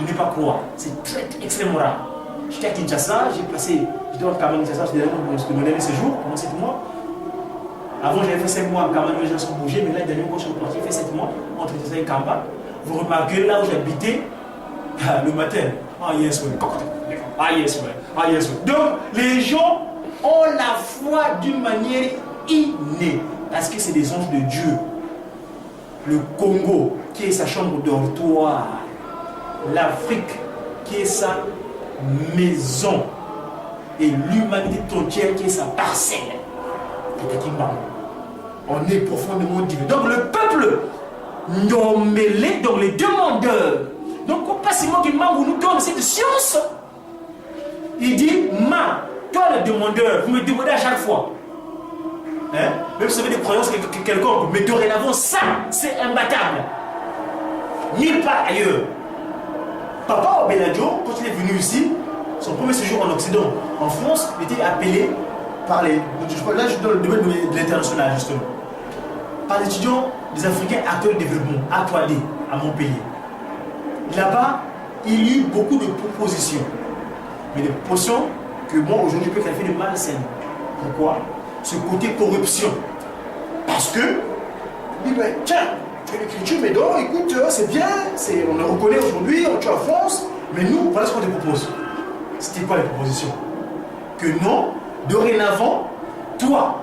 de ne pas croire. C'est extrêmement rare. J'étais à Kinshasa, j'étais en Cameroun, Kinshasa, c'était mon dernier séjour, pendant 7 mois. Avant, j'avais fait 5 mois en Cameroun, les gens sont bougés, mais là, dernièrement, quand je suis reparti, j'ai fait 7 mois entre Kinshasa et Kamba. Vous remarquez là où j'habitais, le matin, ah yes, ouais. Ah yes, ouais. Ah yes, ouais. Donc, les gens ont la foi d'une manière innée, parce que c'est des anges de Dieu. Le Congo, qui est sa chambre dortoir, l'Afrique, qui est sa maison, et l'humanité entière, qui est sa parcelle. On est profondément divin. Donc le peuple nommé, donc les demandeurs, donc pas seulement qui nous donne cette science, il dit, toi le demandeur, vous me demandez à chaque fois. Hein? Même si vous avez des croyances quelconques, mais dorénavant, ça, c'est imbattable. Nulle part ailleurs. Papa Obeladio, quand il est venu ici, son premier séjour en Occident, en France, il était appelé par les... Là, je suis dans le domaine de l'international, justement. Par les étudiants des Africains acteurs de développement, A3D, à Montpellier. Là-bas, il y a eu beaucoup de propositions. Mais des propositions que, bon, aujourd'hui, je peux qualifier de malsaines. Pourquoi? Ce côté corruption. Parce que, il dit, ben, tiens, tu as l'écriture, mais donc, écoute, c'est bien, on le reconnaît aujourd'hui, tu es en France, mais nous, voilà ce qu'on te propose. C'était quoi les propositions? Que non, dorénavant, toi,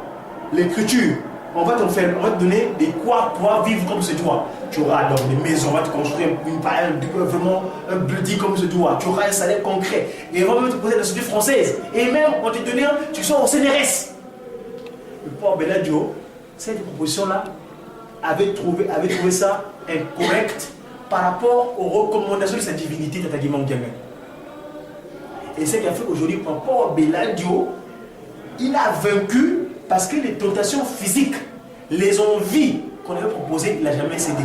l'écriture, on va te donner des quoi pour vivre comme ce doit. Tu auras donc des maisons, on va te construire vraiment un building comme ce doit. Tu auras un salaire concret. Et on va même te poser la société française. Et même, on te donner, tu sois au CNRS. Le pauvre Beladio, cette proposition-là, avait trouvé ça incorrect par rapport aux recommandations de sa divinité, Tata Guima Ndiamé. Et c'est ce qui a fait qu'aujourd'hui, par rapport à Beladio, il a vaincu parce que les tentations physiques, les envies qu'on avait proposées, il n'a jamais cédé.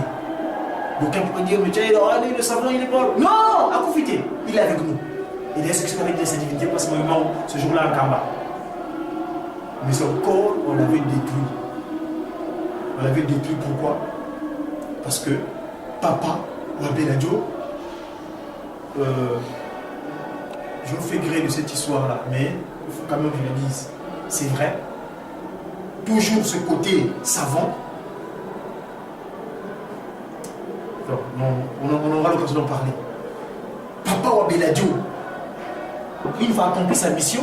Donc, on peut dire, mais tiens, le savant, il est bon. Non, à profiter. Il est avec nous. Il est ce qu'on avait dit de sa divinité, parce que ce jour-là, en Kamba. Mais son corps, on l'avait détruit. On l'avait détruit pourquoi? Parce que papa, Beladio, je vous fais gré de cette histoire-là, mais il faut quand même que je le dise. C'est vrai. Toujours ce côté savant. On aura l'occasion d'en parler. Papa Beladio, il va accomplir sa mission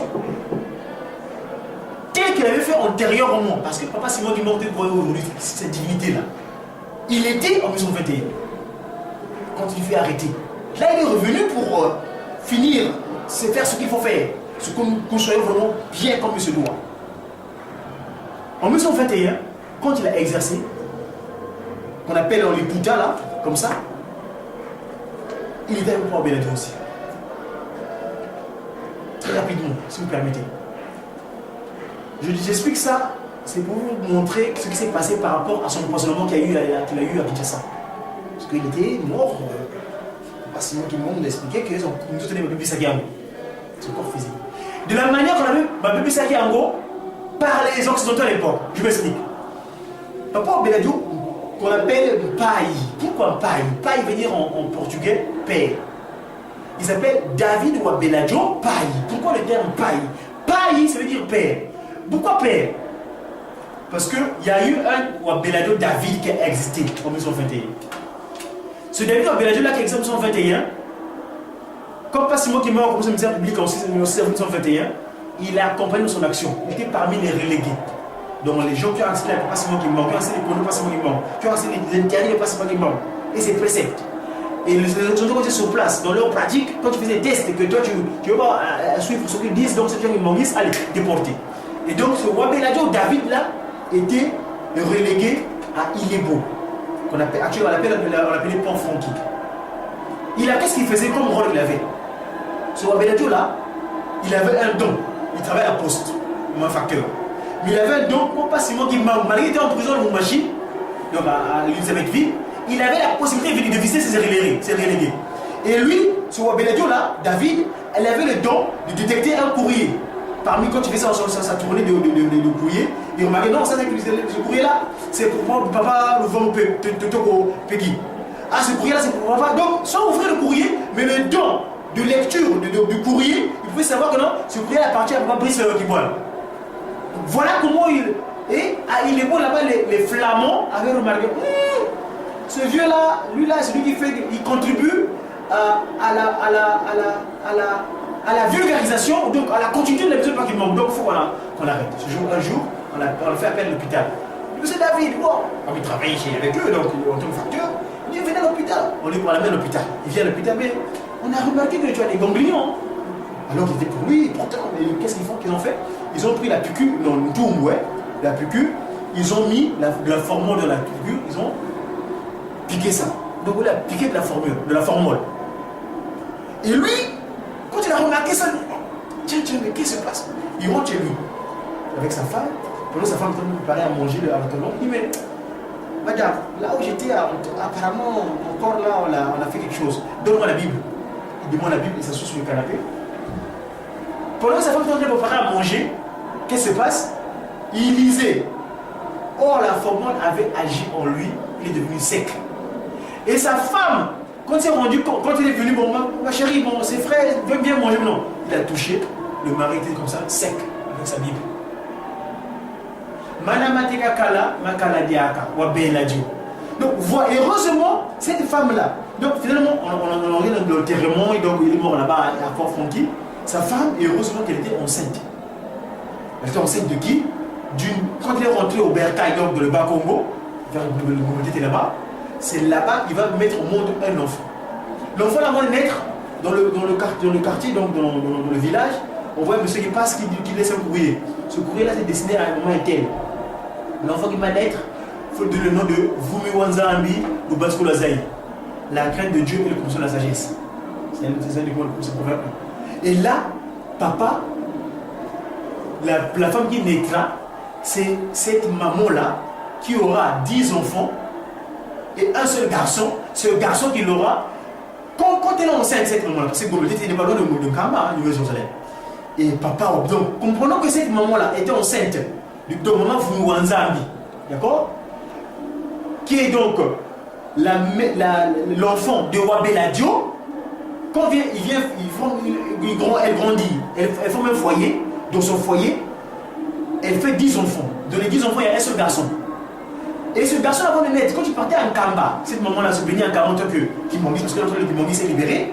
telle qu'il avait fait antérieurement. Parce que papa Simon qui monte aujourd'hui, cette divinité-là, il était en 1921 quand il fait arrêter. Là, il est revenu pour finir, c'est faire ce qu'il faut faire, ce qu'on soit vraiment bien comme il se doit. En 1921, quand il a exercé, qu'on appelle les Bouddha là, comme ça, il était avec Papa Beladio aussi. Très rapidement, si vous permettez. J'explique ça, c'est pour vous montrer ce qui s'est passé par rapport à son empoisonnement qu'il a eu à Kinshasa. Parce qu'il était mort, pas seulement tout le monde expliquait qu'ils ont nous tenait Mabébi Sakiango. Son corps physique. De la manière qu'on a vu Mabébi Sakiango par les Occidentaux à l'époque. Je m'explique. Papa Beladio, qu'on appelle Pai. Pourquoi Pai? Pai veut dire en portugais père. Il s'appelle David Beladio Pai. Pourquoi le terme Pai? Pai, ça veut dire père. Pourquoi père? Parce qu'il y a eu un Beladio David qui a existé en 1921. Ce David Beladio là qui a existé en 1921, comme pas Simon qui meurt au ministère public en 1921, il a accompagné son action. Il était parmi les relégués. Donc les gens qui ont accès à pas Simon qui meurt, qui ont accès à l'économie, pas Simon qui meurt, qui ont accès à l'intérieur, pas Simon qui meurt. Et ses préceptes. Et les gens qui étaient sur place, dans leur pratique, quand tu faisais des tests et que toi tu veux pas suivre ce qu'ils disent, donc ces gens qui meurent, allez, déportés. Et donc ce roi Beladio David là était relégué à Ilebo, qu'on appelle actuellement on l'appelait Pont Franqui. Qu'est-ce qu'il faisait comme rôle qu'il avait? Ce roi Beladio là, il avait un don. Il travaillait à la poste, comme un facteur. Mais il avait un don, comme pas Simon qui malgré qu'il était en prison de Moumachi, donc à l'Elisabethville, il avait la possibilité de visiter ses relégués. Et lui, ce roi Beladio là, David, elle avait le don de détecter un courrier. Parmi quand tu fais ça, sa tournée de courrier, il remarquait non, ça c'est ce courrier là, c'est pour moi, papa, le vent Peggy. Ah, ce courrier là, c'est pour papa. Donc, sans ouvrir le courrier, Mais le don de lecture du courrier, il pouvait savoir que non, ce courrier appartient à Brice Kiboal. Voilà comment il... Et à Ilebo, là-bas, les Flamands avaient remarqué, ce vieux-là, lui-là, c'est lui qui fait, il contribue à la vulgarisation, donc à la continuité de la maison qui manque. Donc il faut qu'on arrête. Un jour, on a fait appel à l'hôpital. Monsieur David, bon, il travaille avec eux, donc en tant que facteur, il dit, venez à l'hôpital. On lui prend la main à l'hôpital. Il vient à l'hôpital, mais on a remarqué que tu as des ganglions. Alors qu'il était pour lui, pourtant, qu'est-ce qu'ils ont fait? Ils ont pris la pucule, non, le toum, ouais, la pucule, ils ont mis la formule de la pucule, ils ont piqué ça. Donc on a piqué de la formule. Et lui, quand il a remarqué ça, tiens, mais qu'est-ce qui se passe? Il rentre chez lui, avec sa femme. Pendant sa femme est en train de préparer à manger le haricot. Il dit, mais madame, là où j'étais, apparemment, encore là, on a fait quelque chose. Donne-moi la Bible. Il demande la Bible, il s'assoit sur le canapé. Pendant que sa femme est en train de préparer à manger, qu'est-ce qui se passe? Il lisait. Or, la formule avait agi en lui, il est devenu sec. Et sa femme, quand il s'est rendu compte, quand il est venu, bon, ma chérie, bon, ses frères veulent bien manger, non. Il a touché, le mari était comme ça, sec, avec sa Bible. Manamateka kala, makala diaka, wabela dio. Donc, heureusement, cette femme-là, donc finalement, on regarde l'enterrement, et donc il est mort là-bas à Fort Franky. Sa femme, et heureusement qu'elle était enceinte. Elle était enceinte de qui? Quand il est rentré au Bercail, donc dans le Bas-Congo, vers le Congo était là-bas, c'est là-bas qu'il va mettre au monde un enfant. L'enfant va naître dans le quartier, donc dans le village. On voit un monsieur qui passe, qui laisse un courrier. Ce courrier-là, c'est destiné à un moment tel. L'enfant qui va naître, il faut donner le nom de Vumi Wanzambi ou Basko Lazaï. La crainte de Dieu et le conscience de la sagesse. C'est ça ce proverbe. Et là, papa, la femme qui naîtra, c'est cette maman-là qui aura 10 enfants et un seul garçon. Ce garçon qui l'aura, quand elle est enceinte, cette maman-là, parce que Gombeté n'est pas loin de Kamba, du Jérusalem. Et papa, donc, comprenons que cette maman-là était enceinte de maman Wanzambi, d'accord? Qui est donc l'enfant de Wabeladio. Quand elle grandit, elle forme un foyer. Dans son foyer, elle fait 10 enfants. Dans les 10 enfants, il y a un seul garçon. Et ce garçon, avant de naître, quand il partait en Kamba, cette maman-là se baignait en 40 heures que Kimbangi, parce que le Kimbangi s'est libéré.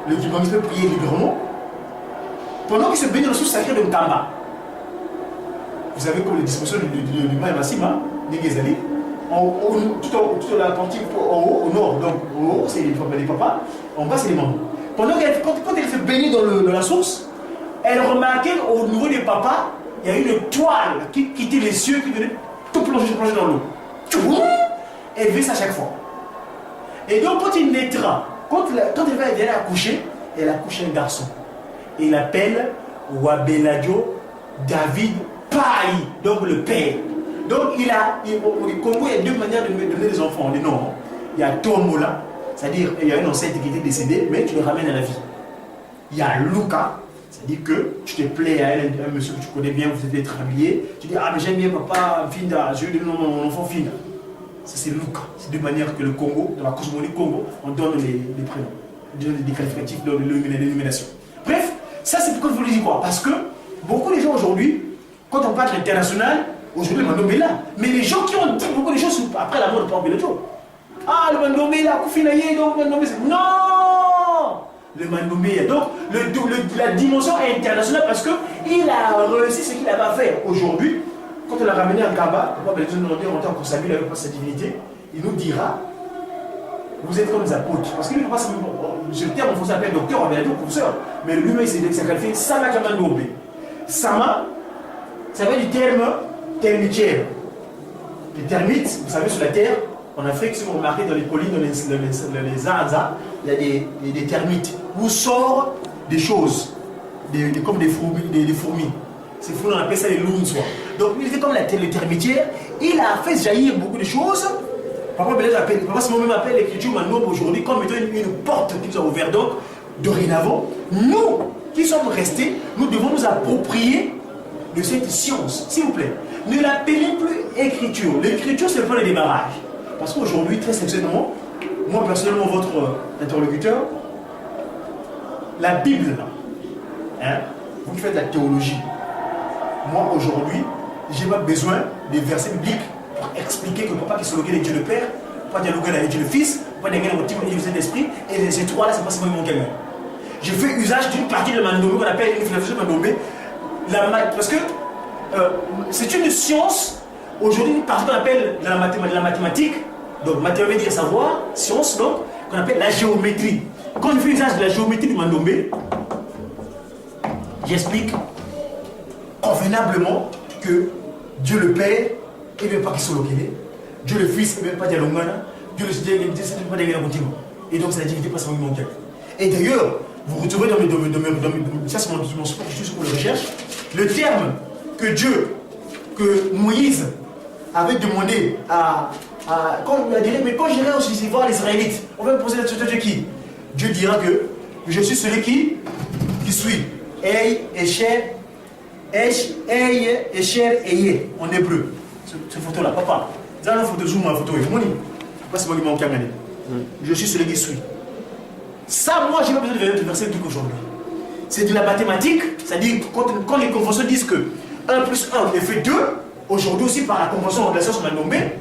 Le Kimbangi peut prier librement. Pendant qu'il se baignait dans le source sacré de Kamba, vous savez comme les dispositions du Maï Massima, Négezali, toute la partie en haut, au nord, donc au haut, c'est les papas, en bas, c'est les mamans. Quand elle se baignait dans la source, elle remarquait au niveau des papas, il y a une toile qui quittait les cieux, qui venait tout plonger dans l'eau. Elle fait ça chaque fois. Et donc, quand il naîtra, quand elle va venir accoucher, elle accouche un garçon. Et il l'appelle Wabeladio David Pai, donc le père. Donc, au Congo, il y a deux manières de donner des enfants, des noms. Il y a Tomola, c'est-à-dire il y a une ancêtre qui était décédée, mais tu le ramènes à la vie. Il y a Luca, c'est-à-dire que tu te plais à un monsieur que tu connais bien, vous êtes familier, tu dis, ah mais j'aime bien papa, Finda, je vais donner mon enfant Finda. Ça c'est Luca. C'est de manière que le Congo, dans la cosmogonie Congo, on donne les prénoms, on donne des qualificatifs, de l'illumination. Bref, ça c'est pourquoi je vous le dis quoi? Parce que beaucoup de gens aujourd'hui, quand on parle international, aujourd'hui le Mandomé est là. Mais les gens qui ont dit beaucoup de choses après la mort de Papa Beladio. Ah, le Mandomé est là, Koufinaye, donc le Mandomé c'est... Non! Le Mandomé, donc la dimension est internationale parce qu'il a réussi ce qu'il avait à faire. Aujourd'hui, quand on l'a ramené à Kamba, Papa Beladio nous a dit en tant que Samuel avec sa divinité, il nous dira, vous êtes comme des apôtres. Parce que lui, je le terme, on s'appelle docteur, on va dire professeur. Mais lui-même, il s'est qualifié Sama Kamandombe. Sama, ça vient du terme termitière. Les termites, vous savez, sur la terre, en Afrique, si vous remarquez dans les collines, dans les Zanza, il y a des termites où sortent des choses, comme des fourmis. Ces fourmis, on appelle ça les lounswa. Donc, il était comme le termitière. Il a fait jaillir beaucoup de choses. Papa Simon appelle l'écriture maintenant aujourd'hui comme étant une porte qui nous a ouvert. Donc, dorénavant, nous qui sommes restés, nous devons nous approprier de cette science. S'il vous plaît, ne l'appelez plus écriture. L'écriture, c'est le point de démarrage. Parce qu'aujourd'hui, très sincèrement, moi personnellement, votre interlocuteur, la Bible, hein, vous qui faites la théologie, moi aujourd'hui, je n'ai pas besoin des versets bibliques pour expliquer que papa qui se loguait avec Dieu le Père, pas dialoguer avec Dieu le Fils, pas dialoguer avec le Saint-Esprit, et ces trois-là, c'est pas seulement mon camion. Je fais usage d'une partie de Mandomé qu'on appelle une philosophie de Mandomé, parce que c'est une science, aujourd'hui, une partie qu'on appelle de la mathématique, donc mathématique veut dire savoir, science, donc, qu'on appelle la géométrie. Quand je fais usage de la géométrie du Mandomé, j'explique convenablement que Dieu le Père, et même pas qui sont localisés, Dieu le Fils, et même pas dialogana, Dieu le Seigneur, et pas dialoguer continue. Et donc, c'est la divinité pas seulement mon cœur. Et d'ailleurs, vous retrouvez dans mes ça c'est mon support, je suis pour la recherche, le terme que Moïse avait demandé mais quand j'irai aussi voir les Israélites, on va me poser la question de qui? Dieu dira que je suis celui qui suis. Ey, Echer, Esh, Ey, Echer, Eye, en hébreu. Cette photo-là, papa. Vous avez une photo, zoom, une photo, c'est moi qui m'en caméra. Je suis celui qui suis. Ça, moi, je n'ai pas besoin de verser le truc aujourd'hui. C'est de la mathématique, c'est-à-dire quand les conventions disent que 1 plus 1 fait 2, aujourd'hui aussi par la convention de la science Mandomé,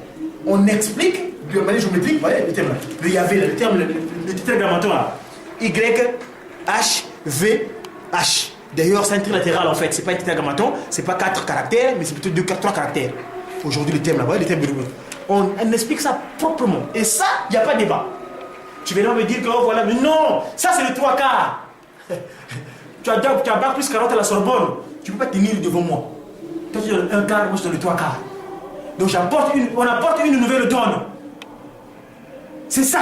on explique de manière géométrique, vous voyez le terme là, le Yahvé, le terme, le tétragrammaton là, Y, H, V, H. D'ailleurs, c'est un trilatéral en fait, c'est pas un tétragrammaton, c'est pas 4 caractères, mais c'est plutôt 3 caractères. Aujourd'hui, le terme là, vous voyez le terme de on explique ça proprement. Et ça, il n'y a pas de débat. Tu viens me dire que oh, voilà, mais non, ça c'est le 3 quarts. Tu as bac plus 40 à la Sorbonne, tu ne peux pas tenir devant moi. Toi tu donnes 1 quart, moi je donne le 3 quarts. Donc on apporte une nouvelle donne. C'est ça.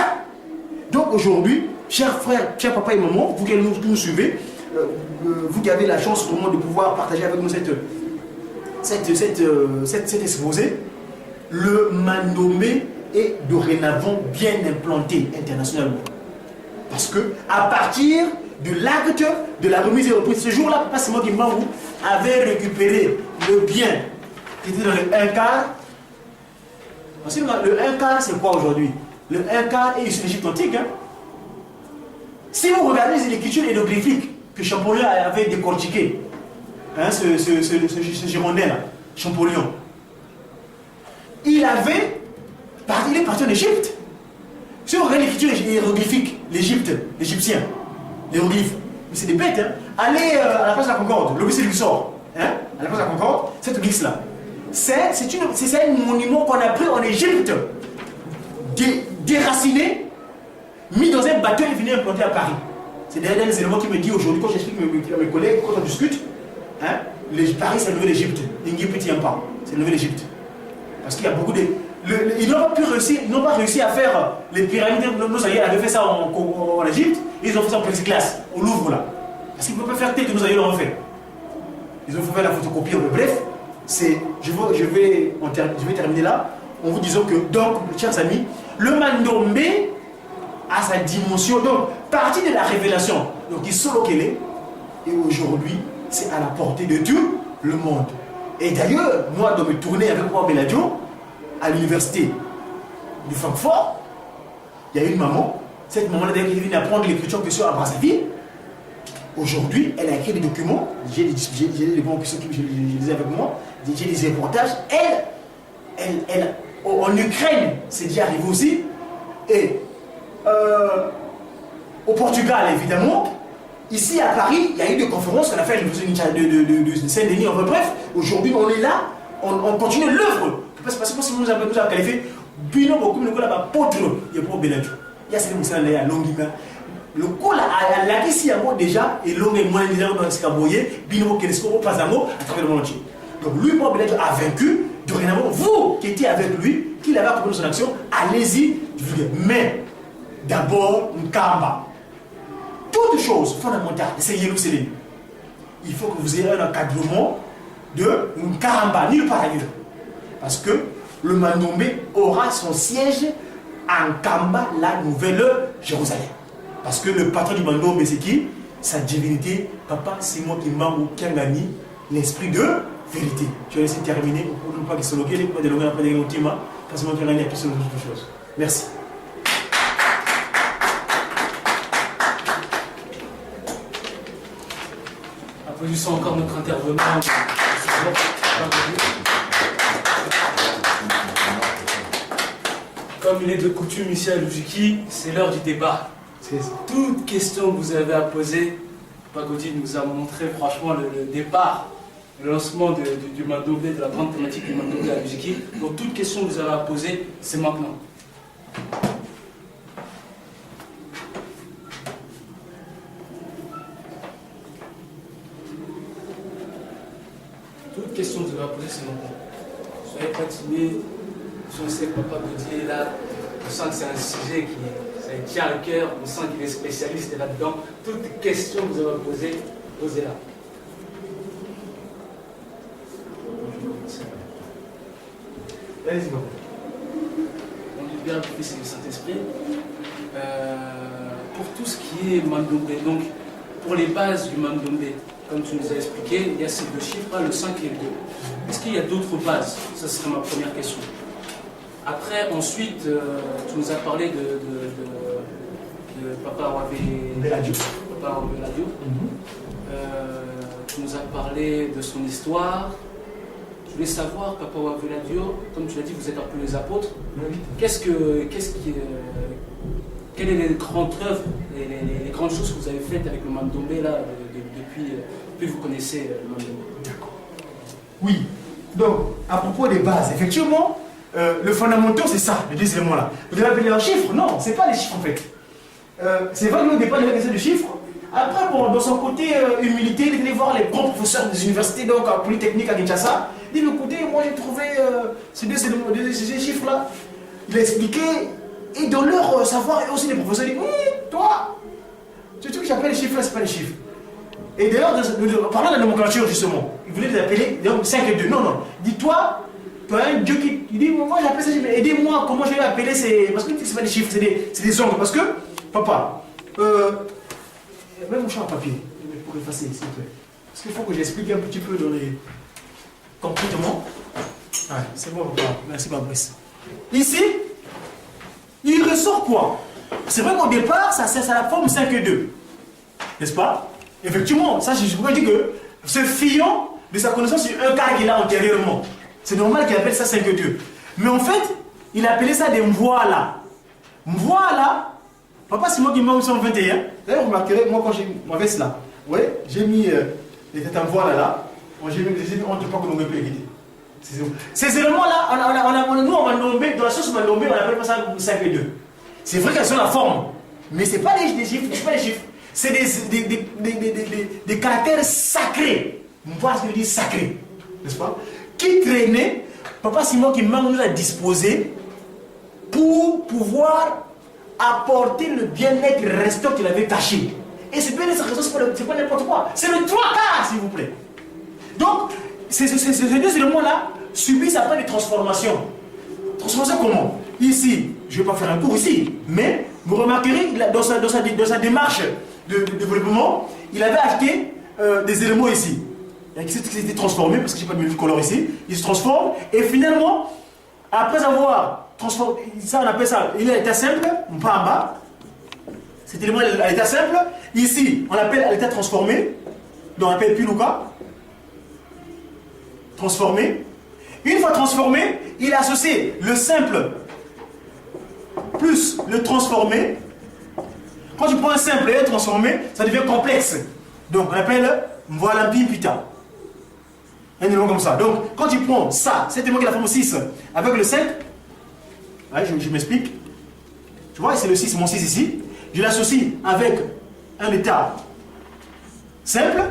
Donc aujourd'hui, chers frères, chers papa et maman, vous qui nous suivez, vous qui avez la chance vraiment de pouvoir partager avec nous cet exposé, le Mandomé est dorénavant bien implanté internationalement. Parce que à partir de l'acte de la remise et reprise, ce jour-là, Papa Simon Kimbangu avait récupéré le bien qui était dans le 1 quart. Le 1 quart, c'est quoi aujourd'hui? Le 1 quart est issu de l'Égypte antique. Hein? Si vous regardez les écritures hiéroglyphiques que Champollion avait décortiquées, hein, ce Girondin-là, Champollion, il est parti en Égypte. Si on regarde l'écriture hiéroglyphique, l'Égyptien, les hiéroglyphes, mais c'est des bêtes. Hein. Allez à la place de la Concorde, l'obélisque du sort, hein, à la place de la Concorde, cette obélisque-là, c'est un monument qu'on a pris en Égypte, déraciné, mis dans un bateau et venu implanter à Paris. C'est derrière les éléments qui me disent aujourd'hui, quand j'explique à mes collègues, quand on discute, hein, Paris c'est la Nouvelle-Égypte, l'Égypte ne tient pas, c'est la Nouvelle-Égypte. Parce qu'il y a beaucoup de... ils n'ont pas réussi à faire les pyramides. Nos aïeux avaient fait ça en Égypte, ils ont fait ça en plexiglas, au Louvre là. Parce qu'ils ne peuvent pas faire tel que nos aïeux l'ont fait. Ils ont fait la photocopie. Bref, je vais terminer là en vous disant que, donc, chers amis, le Mandomé a sa dimension, donc, partie de la révélation. Donc, il solo qu'elle est, et aujourd'hui, c'est à la portée de tout le monde. Et d'ailleurs, moi, dans mes tournées avec moi, Beladio, à l'université de Francfort, il y a une maman, cette maman-là qui est venue apprendre l'écriture que sur Brazzaville. Aujourd'hui, elle a écrit des documents, j'ai des documents que je lisais avec moi, j'ai des reportages. Elle, en Ukraine, c'est déjà arrivé aussi, et au Portugal, évidemment. Ici à Paris, il y a eu des conférences qu'on a fait de Saint-Denis, enfin bref, aujourd'hui on est là, on continue l'œuvre. Parce que si nous avons qualifié, Bino beaucoup de la potre, il y a pas Beladio. Il y a ces moussins là, Longima. Le coup là, la ici à moi déjà, et Long et moi déjà dans ce caboyer, Bino Kenesco, pas d'amour à travers le monde entier. Donc lui, Beladio a vaincu, dorénavant, vous qui étiez avec lui, qui l'avez accompagné son action, allez-y, mais d'abord, Nkamba. Toute chose fondamentale, c'est Yélousélim. Il faut que vous ayez un encadrement de Nkamba, nulle part ailleurs. Parce que le Mandomé aura son siège à Nkamba, la Nouvelle-Jérusalem. Parce que le patron du Mandomé, c'est qui? Sa divinité, Papa Simon Kimbangu Kiangani, l'esprit de vérité. Je vais laisser terminer pour ne pas qu'il se loque, les points de longueur après des ultimes. Parce que Simon Kiangani a plus de choses. Merci. Applaudissons encore notre intervenant. Comme il est de coutume ici à Lujiki, c'est l'heure du débat. Toute question que vous avez à poser, Pagodi nous a montré franchement le départ, le lancement du Mandombe, de la grande thématique du Mandombe à Lujiki. Donc toute question que vous avez à poser, c'est maintenant. Toute question que vous avez à poser, c'est maintenant. Soyez pas timide. Je sais que Papa Gauthier est là, on sent que c'est un sujet qui tient à cœur, on sent qu'il est spécialiste là-dedans. Toute question que vous avez à poser, posez-la. Allez-y, papa. On dit bien du Fils et du Saint-Esprit. Pour tout ce qui est Mandombe, donc pour les bases du Mandombe, comme tu nous as expliqué, il y a ces deux chiffres, le 5 et le 2. Est-ce qu'il y a d'autres bases? Ça serait ma première question. Après, ensuite, tu nous as parlé de Papa Wabeladio. Papa Wabeladio. Tu nous as parlé de son histoire. Je voulais savoir, Papa Wabeladio, comme tu l'as dit, vous êtes un peu les apôtres. Quelles sont les grandes œuvres, les grandes choses que vous avez faites avec le Mandombe là, depuis que vous connaissez le Mandombe? D'accord. Oui. Donc, à propos des bases, effectivement, le fondamental, c'est ça, les deux éléments-là. Vous devez appeler un chiffre? Non, ce n'est pas les chiffres en fait. C'est vrai que nous, au départ, il y avait des chiffres. Après, bon, dans son côté humilité, il est allé voir les grands professeurs des universités, donc à Polytechnique à Kinshasa. Il dit, écoutez, moi j'ai trouvé ces deux chiffres-là. Il a expliqué, et dans leur savoir, et aussi les professeurs, ils disent, oui, toi, tu sais que j'appelle les chiffres là, ce n'est pas les chiffres. Et d'ailleurs, parlant de la nomenclature justement, il voulait les appeler 5 et 2. Non, non, dis-toi, tu as un Dieu qui dit, moi j'appelle ça, aidez-moi, comment je vais appeler ces. Parce que ce n'est pas des chiffres, c'est des ongles. Parce que, papa, même mon chat en papier, pour effacer, s'il te plaît. Parce qu'il faut que j'explique un petit peu dans les. Concrètement. Ouais, c'est bon, papa, merci, Fabrice. Ici, il ressort quoi? C'est vrai qu'au départ, ça c'est la forme 5 et 2. N'est-ce pas? Effectivement, ça, je pourrais dire que ce fiant de sa connaissance sur un cas qu'il a antérieurement. C'est normal qu'il appelle ça 5 et 2. Mais en fait, il a appelé ça des voilà. Voilà. Papa, c'est moi qui mets en 21. D'ailleurs, vous remarquerez, moi, quand j'ai ma veste là, ouais, j'ai mis les têtes en voilà là. Moi, j'ai mis on ne peut pas que l'on peut guider. Ces éléments-là, nous, on va nommer, dans la sauce Mandombe, on appelle pas ça 5 et 2. C'est vrai qu'elles sont la forme, mais ce n'est pas des chiffres, c'est pas des chiffres. C'est des caractères sacrés. Vous voyez ce que je dis sacrés, n'est-ce pas? Qui traînaient, Papa Simon qui nous a disposé pour pouvoir apporter le bien-être restant qu'il avait caché. Et ce bien-être restant, ce n'est pas n'importe quoi. C'est le 3 quarts, s'il vous plaît. Donc, ces deux éléments-là subissent après des transformations. Transformation comment? Ici, je ne vais pas faire un cours ici, mais vous remarquerez dans sa démarche de développement, il avait acheté des éléments ici. Qui s'étaient transformés, parce que je n'ai pas de multicolore ici. Il se transforme, et finalement, après avoir transformé, ça on appelle ça, il est à l'état simple, pas en bas. Cet élément est à l'état simple. Ici, on l'appelle à l'état transformé, donc on appelle Piluka. Transformé. Une fois transformé, il a associé le simple plus le transformé. Quand tu prends un simple et un transformé, ça devient complexe. Donc on appelle voilà Pimpita. Un élément comme ça. Donc quand tu prends ça, cet élément qui est la forme 6 avec le 5, ouais, je m'explique. Tu vois, c'est le 6, mon 6 ici. Je l'associe avec un état simple.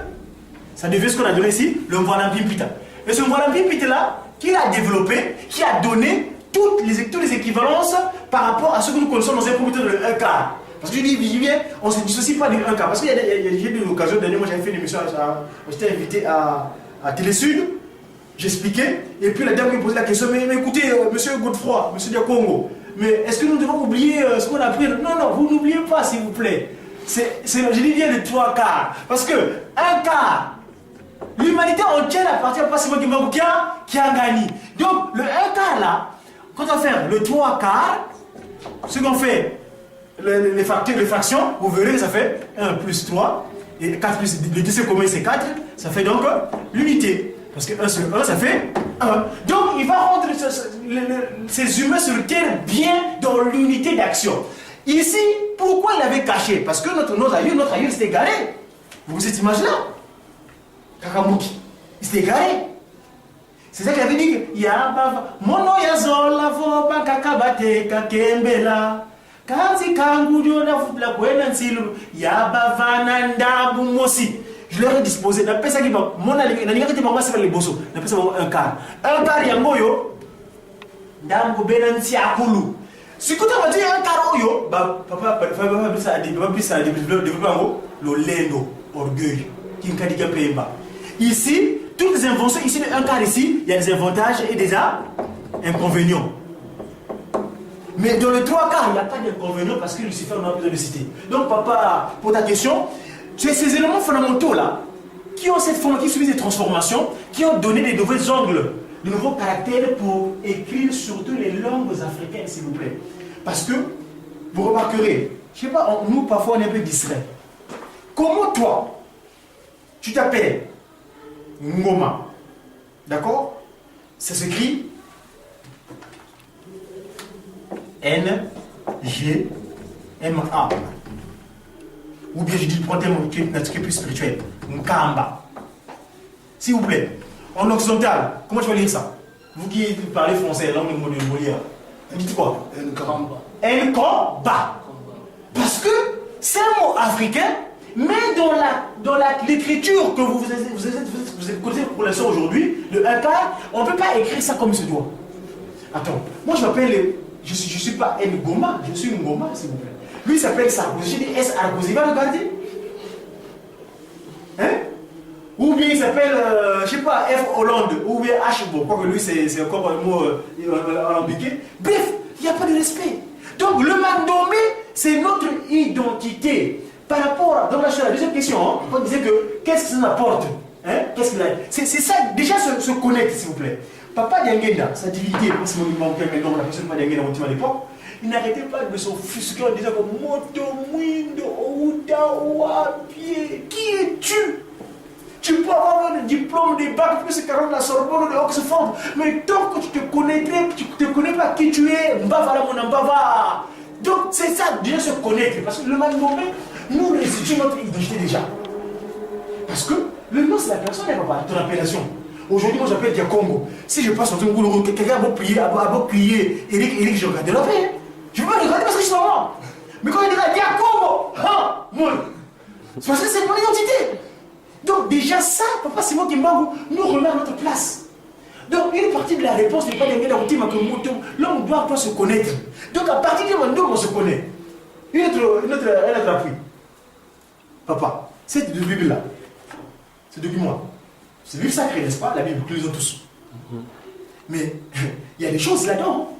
Ça devient ce qu'on a donné ici, le voilà Pimpita. Et ce voilà Pimpita là, qu'il a développé, qui a donné toutes les équivalences par rapport à ce que nous connaissons dans un premier temps de 1 quart. Parce que je dis, bien, on ne se dissocie pas de 1 quart. Parce qu'il y a eu l'occasion, dernièrement, j'avais fait une émission, j'étais invité à Télé Sud, j'expliquais, et puis la dame me posait la question, mais écoutez, monsieur Godefroy, monsieur Diakongo, mais est-ce que nous devons oublier ce qu'on a appris? Non, non, vous n'oubliez pas, s'il vous plaît. Je dis bien les 3 quarts. Parce que 1 quart, l'humanité entière appartient à Passimo Kimbangu qui a gagné. Donc, le 1 quart là, quand on va faire le 3 quarts, ce qu'on fait, les fractions, vous verrez que ça fait 1 plus 3, Et 4 plus le décès commun, c'est 4. Ça fait donc l'unité. Parce que 1 sur 1, ça fait 1. Donc, il va rendre ces humains sur Terre bien dans l'unité d'action. Ici, pourquoi il avait caché? Parce que notre aïeul s'était égaré. Vous avez cette image-là? Kakamuki. Il s'était égaré. C'est ça qu'il avait dit. Mono yazola voba kakabate kakembela. Kazi kangudio na fubla kwena nsilu. Yabavana ndabu mosi. Je leur ai disposé. N'a pas ça qui va. Mon ali. N'a pas été maman c'est les bossos. N'a pas ça un quart. Un quart yangoyo. Ndambu benansi akulu. Si tu as dit un quart oyo, papa ça développer le lendo orgueil. Qui nkadiga pemba. Ici, toutes les inventions, ici, un quart ici, il y a des avantages et des inconvénients. Mais dans les 3 quarts, il n'y a pas d'inconvénients parce que Lucifer n'a pas besoin de citer. Donc, papa, pour ta question, tu as ces éléments fondamentaux là, qui ont cette forme, qui subissent des transformations, qui ont donné des nouveaux angles, de nouveaux caractères pour écrire surtout les langues africaines, s'il vous plaît. Parce que, vous remarquerez, je ne sais pas, nous, parfois, on est un peu distraits. Comment toi, tu t'appelles Ngoma. D'accord? Ça s'écrit N-G-M-A. Ou bien je dis, prends un truc plus spirituel. Nkamba. S'il vous plaît. En occidental, comment tu vas lire ça? Vous qui parlez français, langue de Molière. Dites quoi? Nkamba. Nkamba. Parce que c'est un mot africain. Mais dans l'écriture que vous écoutez pour l'instant aujourd'hui, le 1 quart, on ne peut pas écrire ça comme il se doit. Attends, moi je m'appelle, je suis pas Ngoma, je suis Ngoma, s'il vous plaît. Lui il s'appelle Sarkozy, j'ai dit S. Sarkozy, il va regarder. Hein? Ou bien il s'appelle, je sais pas, F. Hollande, ou bien H. Bon, quoi que lui c'est encore un mot alambiqué. Bref, il n'y a pas de respect. Donc le Mandomé, c'est notre identité. Par rapport à, donc là, la deuxième question, hein, on disait que qu'est-ce que ça nous apporte, hein, c'est ça, déjà se connecte, s'il vous plaît. Papa Diangenda, sa divinité, parce que la personne pas Diangenda à l'époque, il n'arrêtait pas de s'offusquer en disant comme Moto, Mwindo, Ouda, Ouapié, qui es-tu? Tu peux avoir le diplôme des bacs plus 40 de la Sorbonne ou de Oxford, mais tant que tu te connais pas qui tu es, Mbava la Mbava. Donc c'est ça, déjà se connecter, parce que le Mandomé, nous restituons notre identité déjà. Parce que le nom c'est la personne, elle va pas ton appellation. Aujourd'hui, moi j'appelle Diakongo. Si je passe sur ton goulot, quelqu'un va prier, Eric, je regarde la paix. Je ne peux pas regarder parce que je suis mort. Mais quand il dit Diakongo, moi, c'est parce que c'est mon identité. Donc déjà ça, papa c'est moi qui nous remet à notre place. Donc une partie de la réponse n'est pas d'engager la routine, mais l'homme doit se connaître. Donc à partir du moment où on se connaît, un autre appui. Papa, cette Bible-là, ce document, c'est le livre sacré, n'est-ce pas? La Bible, que nous lisons tous. Mais il y a des choses là-dedans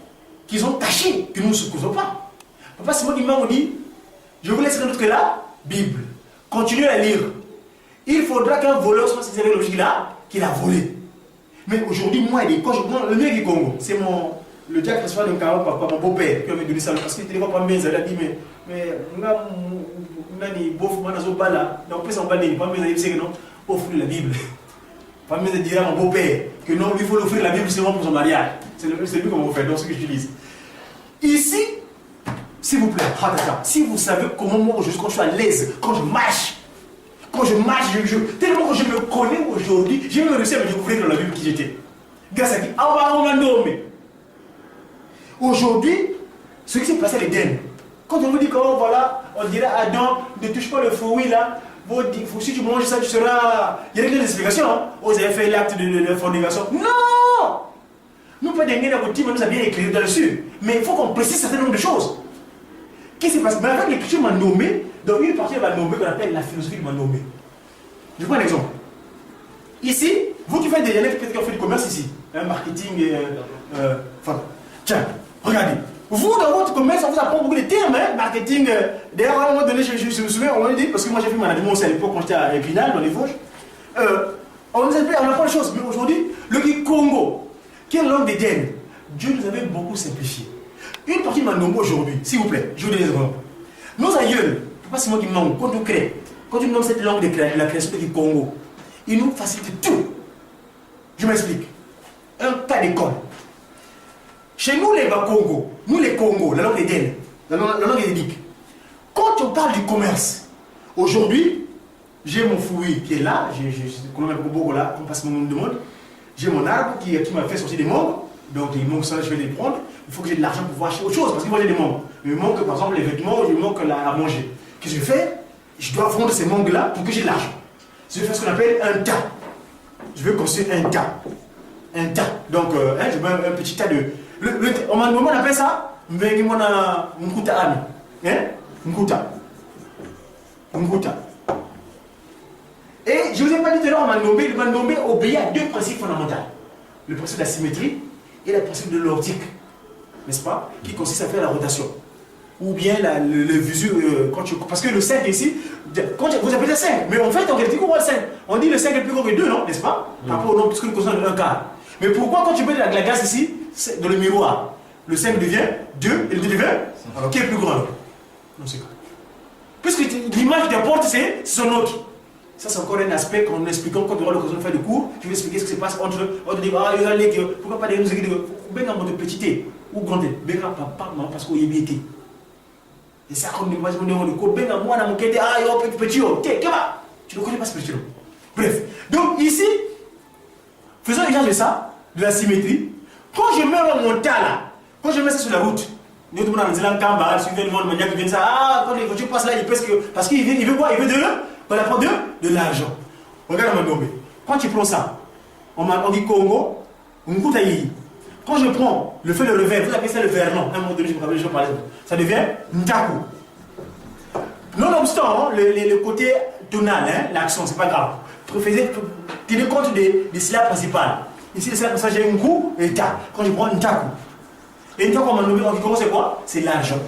qu'ils ont cachées, que nous ne supposons pas. Papa, c'est moi qui m'a dit, je vous laisse notre la Bible. Continuez à lire. Il faudra qu'un voleur soit cette logique-là, qu'il a volé. Mais aujourd'hui, moi, le mien qui est Congo, c'est le diacre principal de Nkamba, papa, mon beau-père, qui m'avait donné ça, parce qu'il ne téléphone pas bien, il a dit, mais, nani bof mana zo bala donc pesa mbali pas mais c'est que non offrir la Bible pas mais dire à mon beau-père que non il faut offrir la Bible seulement pour son mariage c'est lui qu'on va faire donc ce que j'utilise ici s'il vous plaît si vous savez comment moi quand je suis à l'aise quand je marche tellement que je me connais aujourd'hui j'ai même réussi à me découvrir dans la Bible qui j'étais grâce à qui aujourd'hui ce qui s'est passé à l'Éden. Quand on vous dit comment voilà, on dirait Adam, ne touche pas le fruit là, si tu manges ça, tu seras. Il y a des explications. Hein? Vous avez fait l'acte de fornication. Non! Nous, pas d'engager la routine, nous a bien éclairé là-dessus. Mais il faut qu'on précise un certain nombre de choses. Qu'est-ce qui se passe? Mais avec l'écriture m'a nommé, dans une partie, elle va nommer qu'on appelle la philosophie m'a nommé. Je prends un exemple. Ici, vous qui faites des années, peut-être qu'on fait du commerce ici, un marketing, tiens, regardez. Vous, dans votre commerce, on vous apprend beaucoup de termes, hein, marketing. D'ailleurs, à un moment donné, je me souviens, on m'a dit, parce que moi j'ai fait management aussi à l'époque quand j'étais à Épinal, dans les Vosges. On nous appelle, on apprend les choses. Mais aujourd'hui, le Congo, qui est la langue d'Éden, Dieu nous avait beaucoup simplifié. Une partie de ma nombre aujourd'hui, s'il vous plaît, je vous donne des exemples. Nos aïeuls, pas c'est moi qui manque, quand on crée, quand tu nous donnes cette langue de la création du Congo, il nous facilite tout. Je m'explique. Un cas d'école. Chez nous, les Congo, nous les Congo, la langue est d'elle, la langue est édique. Quand on parle du commerce, aujourd'hui, j'ai mon fruit qui est là, j'ai là, on passe mon monde de monde. J'ai mon arbre qui m'a fait sortir des mangues, donc les mangues, ça, je vais les prendre. Il faut que j'ai de l'argent pour pouvoir acheter autre chose, parce que moi j'ai des mangues. Il me manque par exemple les vêtements, il me manque à manger. Qu'est-ce que je fais? Je dois vendre ces mangues-là pour que j'ai de l'argent. Je vais faire ce qu'on appelle un tas. Je vais construire un tas. Un tas. Donc, je mets un petit tas de. On appelle ça Mkuta Ami. Mkuta. Et je vous ai pas dit tout à l'heure, le Mandomé obéit à deux principes fondamentaux. Le principe de la symétrie et le principe de l'optique. N'est-ce pas? Qui consiste à faire la rotation. Ou bien le visu, parce que le 5 ici, vous appelez le 5, mais en fait, on dit quoi le 5? On dit le 5 est plus gros que 2, non? N'est-ce pas? Par rapport au nombre, puisque nous consommons un quart. Mais pourquoi quand tu mets de la gaz ici, dans le miroir, le 5 devient 2 et le 2 devient? Alors qui est plus grand? Non, c'est quoi? Puisque l'image que tu apportes, c'est son autre. Ça, c'est encore un aspect qu'en expliquant, quand tu auras l'occasion de faire des cours, je vais expliquer ce qui se passe entre pourquoi pas des gens qui disent, ben en mode petit t ou grand t, ben papa, maman, parce qu'il y a bien été. Et ça, comme l'image, on dit, ben moi, dans mon quai, petit, tu ne connais pas ce petit. Bref, donc ici, faisons usage de ça, de la symétrie. Quand je mets mon tas là, quand je mets ça sur la route, nous tout le monde en Kamba, suivez le monde maniaque qui vient ça, quand les voitures passent là, il pense que. Parce qu'il veut quoi? Il veut de l'argent. Regarde Mandomé. Quand tu prends ça, on dit Congo, quand je prends le revers, vous appelez ça le verlan, à un moment donné, je me rappelle, ça devient Ntaku. Nonobstant, le côté tonal, l'accent, c'est pas grave. Tenez compte des syllabes principales. Ici, les syllabes, ça j'ai un coup et ta. Quand je prends Ntaku. Et Ntaku, en Congo, c'est quoi? C'est l'argent.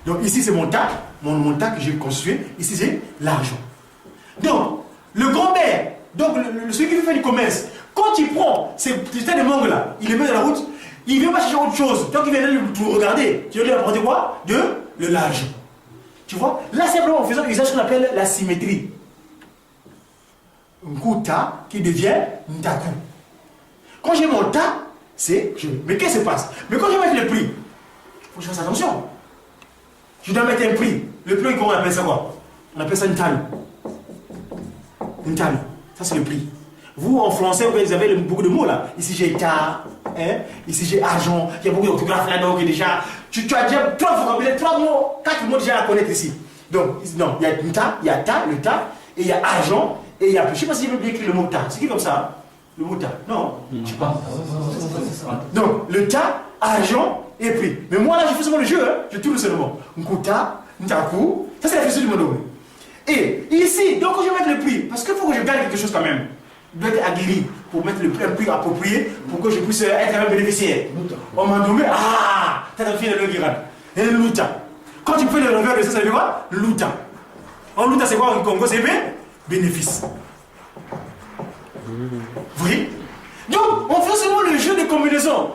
Donc ici, c'est mon tas, mon tas que j'ai construit. Ici, c'est l'argent. Donc, le grand-père, donc celui qui veut faire du commerce, quand il prend ces tas de mangues là, il les met dans la route, il ne vient pas chercher autre chose. Donc il vient pour regarder. Tu veux lui apporter quoi? De l'argent. Tu vois? Là, simplement, en faisant usage de ce qu'on appelle la symétrie. Nkuta qui devient Ntaku. Quand j'ai mon tas, c'est. Mais qu'est-ce qui se passe? Mais quand je vais mettre le prix, il faut que je fasse attention. Je dois mettre un prix. Le prix, comment on appelle ça quoi? On appelle ça une taille. Une taille. Ça, c'est le prix. Vous, en français, vous avez beaucoup de mots là. Ici, j'ai tas. Ici, j'ai argent. Il y a beaucoup d'orthographes là, donc déjà. Tu as déjà 3 mots, 4 mots déjà à connaître ici. Donc, non, il y a une taille, il y a ta, le tas, et il y a argent, et il y a. Je ne sais pas si j'ai bien écrit le mot tas. C'est qui comme ça? Le mot tas? Non, je ne sais pas. Donc, le tas, argent, et prix. Mais moi là, je fais seulement le jeu, je tourne seulement. Nkuta, Ntaku, ça c'est la question du Mandomé. Et ici, donc quand je vais mettre le prix, parce qu'il faut que je gagne quelque chose quand même, je dois être aguerri pour mettre un prix approprié pour que je puisse être un bénéficiaire. On m'a nommé, t'as un fil de l'Iran. Et le Luta. Quand tu fais le revers de ça, ça veut dire quoi? Luta. En Luta, c'est quoi au Congo? C'est bénéfice. Vous voyez? Donc, on fait seulement le jeu de combinaison.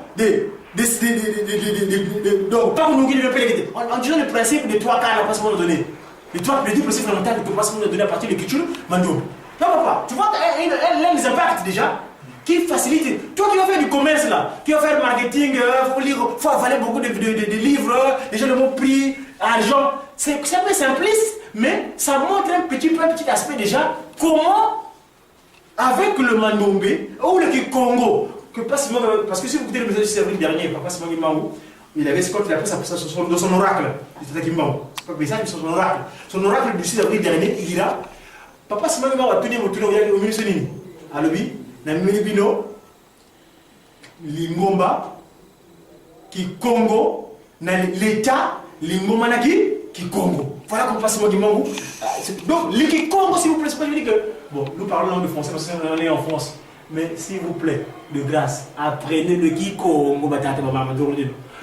Donc, pas pour nous guider le PLGT. En disant le principe des 3 cas, pas seulement donné. Les 2 principes fondamentaux que pas seulement donné à partir de Kichul, Mandoum. Non, papa, tu vois, l'un des impacts déjà, qui facilite. Toi qui vas faire du commerce là, qui vas faire du marketing, il faut avaler beaucoup de livres, déjà le mot prix, argent. C'est un peu simpliste, mais ça montre un petit aspect déjà. Comment, avec le Mandombe ou le Congo, parce que si vous écoutez le message du 6 avril dernier, Papa Simon Gimbangu, il avait ce qu'on appelle ça dans son oracle. C'est pas le message, mais son oracle. Son oracle du 6 avril dernier, il dira Papa Simon Gimbangu a tenu au milieu de Nini. Alobi, na Milibino, Lingomba, qui Congo, na l'État, Lingomba qui Congo. Voilà comment Papa Simon Gimbangu. Donc, le Congo, s'il vous plaît, c'est pas je dis que. Bon, nous parlons langue de français parce qu'on est en France. Mais s'il vous plaît, de grâce, apprenez le Kikongo,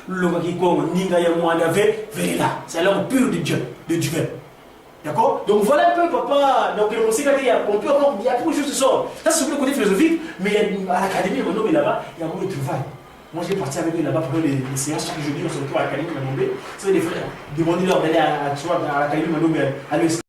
le Kikongo, Ningaya Mouandave, là. C'est la langue pure de Dieu, D'accord? Donc voilà un peu, papa. Donc on sait qu'il y a beaucoup de choses qui sortent. Ça, c'est sur le côté philosophique, mais à l'académie, mon nom est là-bas, il y a beaucoup de travail. Moi, j'ai parti avec eux là-bas pendant les séances chaque jeudi, on se retrouve à l'académie, c'est des frères. Demandez-leur d'aller à l'académie, à l'ESC.